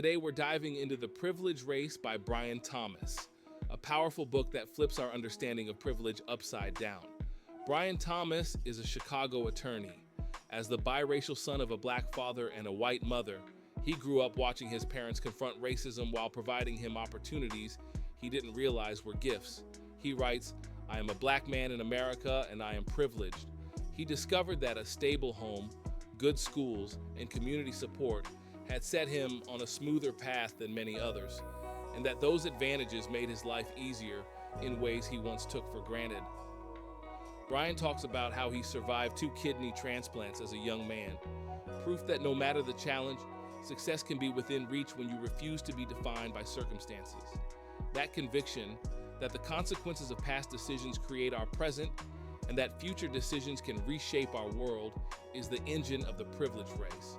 Today we're diving into The Privilege Race by Brian Thomas, a powerful book that flips our understanding of privilege upside down. Brian Thomas is a Chicago attorney. As the biracial son of a black father and a white mother, he grew up watching his parents confront racism while providing him opportunities he didn't realize were gifts. He writes, "I am a black man in America and I am privileged." He discovered that a stable home, good schools, and community support had set him on a smoother path than many others, and that those advantages made his life easier in ways he once took for granted. Brian talks about how he survived 2 kidney transplants as a young man, proof that no matter the challenge, success can be within reach when you refuse to be defined by circumstances. That conviction that the consequences of past decisions create our present and that future decisions can reshape our world is the engine of the privilege race.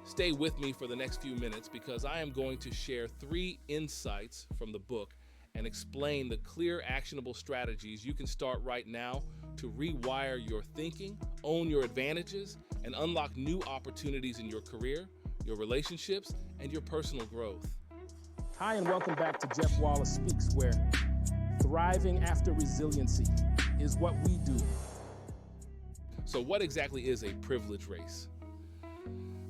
Stay with me for the next few minutes because I am going to share 3 insights from the book and explain the clear, actionable strategies you can start right now to rewire your thinking, own your advantages, and unlock new opportunities in your career, your relationships, and your personal growth. Hi, and welcome back to Jeff Wallace Speaks, where thriving after resiliency is what we do. So what exactly is a privilege race?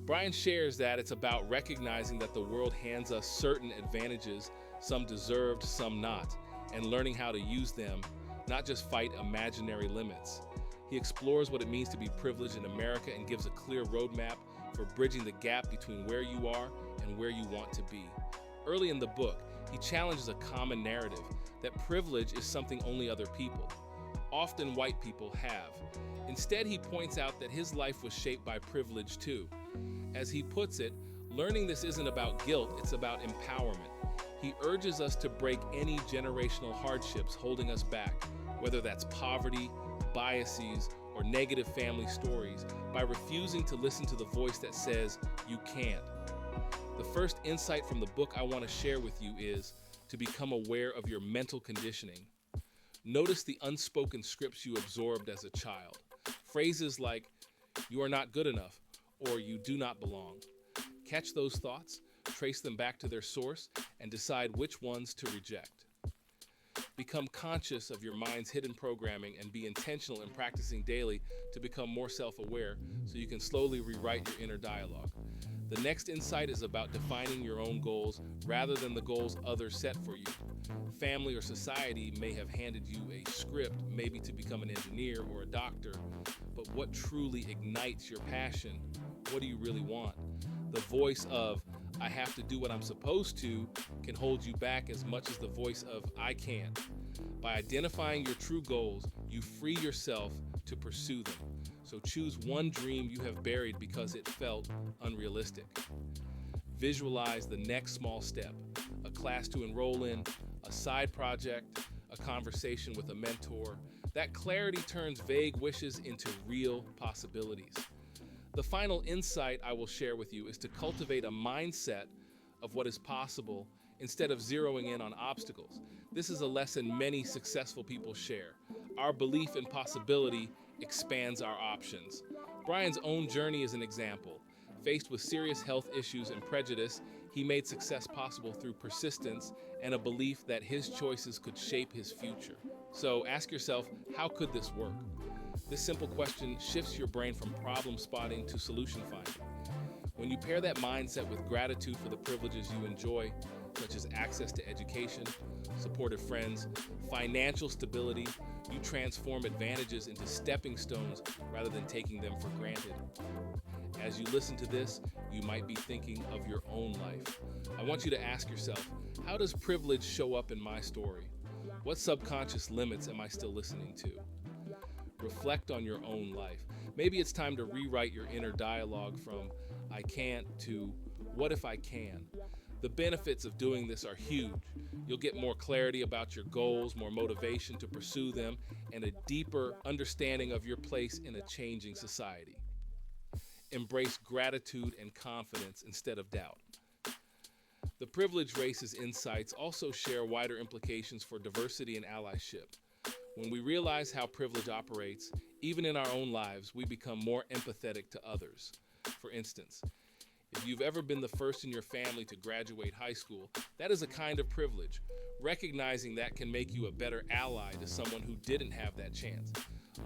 Brian shares that it's about recognizing that the world hands us certain advantages, some deserved, some not, and learning how to use them, not just fight imaginary limits. He explores what it means to be privileged in America and gives a clear roadmap for bridging the gap between where you are and where you want to be. Early in the book, he challenges a common narrative that privilege is something only other people, often white people, have. Instead, he points out that his life was shaped by privilege too. As he puts it, learning this isn't about guilt, it's about empowerment. He urges us to break any generational hardships holding us back, whether that's poverty, biases, or negative family stories, by refusing to listen to the voice that says, "You can't." The first insight from the book I want to share with you is to become aware of your mental conditioning. Notice the unspoken scripts you absorbed as a child. Phrases like, "You are not good enough," or "you do not belong." Catch those thoughts, trace them back to their source, and decide which ones to reject. Become conscious of your mind's hidden programming and be intentional in practicing daily to become more self-aware so you can slowly rewrite your inner dialogue. The next insight is about defining your own goals rather than the goals others set for you. Family or society may have handed you a script, maybe to become an engineer or a doctor, but what truly ignites your passion? What do you really want? The voice of, "I have to do what I'm supposed to," can hold you back as much as the voice of, "I can't." By identifying your true goals, you free yourself to pursue them. So choose one dream you have buried because it felt unrealistic. Visualize the next small step, a class to enroll in, a side project, a conversation with a mentor. That clarity turns vague wishes into real possibilities. The final insight I will share with you is to cultivate a mindset of what is possible instead of zeroing in on obstacles. This is a lesson many successful people share. Our belief in possibility expands our options. Brian's own journey is an example. Faced with serious health issues and prejudice, he made success possible through persistence and a belief that his choices could shape his future. So ask yourself, how could this work? This simple question shifts your brain from problem spotting to solution finding. When you pair that mindset with gratitude for the privileges you enjoy, such as access to education, supportive friends, financial stability, you transform advantages into stepping stones rather than taking them for granted. As you listen to this, you might be thinking of your own life. I want you to ask yourself, how does privilege show up in my story? What subconscious limits am I still listening to? Reflect on your own life. Maybe it's time to rewrite your inner dialogue from "I can't" to "What if I can?" The benefits of doing this are huge. You'll get more clarity about your goals, more motivation to pursue them, and a deeper understanding of your place in a changing society. Embrace gratitude and confidence instead of doubt. The Privilege Race's insights also share wider implications for diversity and allyship. When we realize how privilege operates, even in our own lives, we become more empathetic to others. For instance, If you've ever been the first in your family to graduate high school, that is a kind of privilege. Recognizing that can make you a better ally to someone who didn't have that chance.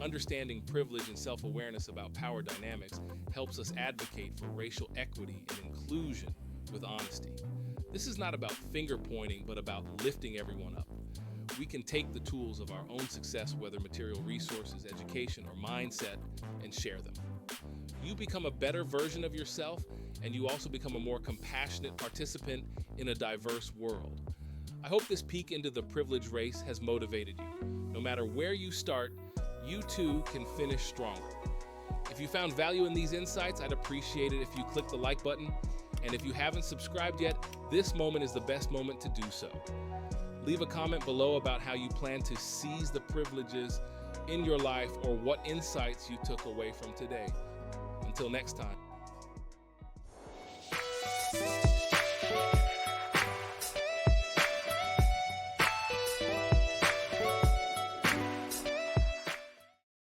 Understanding privilege and self-awareness about power dynamics helps us advocate for racial equity and inclusion with honesty. This is not about finger pointing, but about lifting everyone up. We can take the tools of our own success, whether material resources, education, or mindset, and share them. You become a better version of yourself, and you also become a more compassionate participant in a diverse world. I hope this peek into the privilege race has motivated you. No matter where you start, you too can finish stronger. If you found value in these insights, I'd appreciate it if you click the like button. And if you haven't subscribed yet, this moment is the best moment to do so. Leave a comment below about how you plan to seize the privileges in your life or what insights you took away from today. Until next time.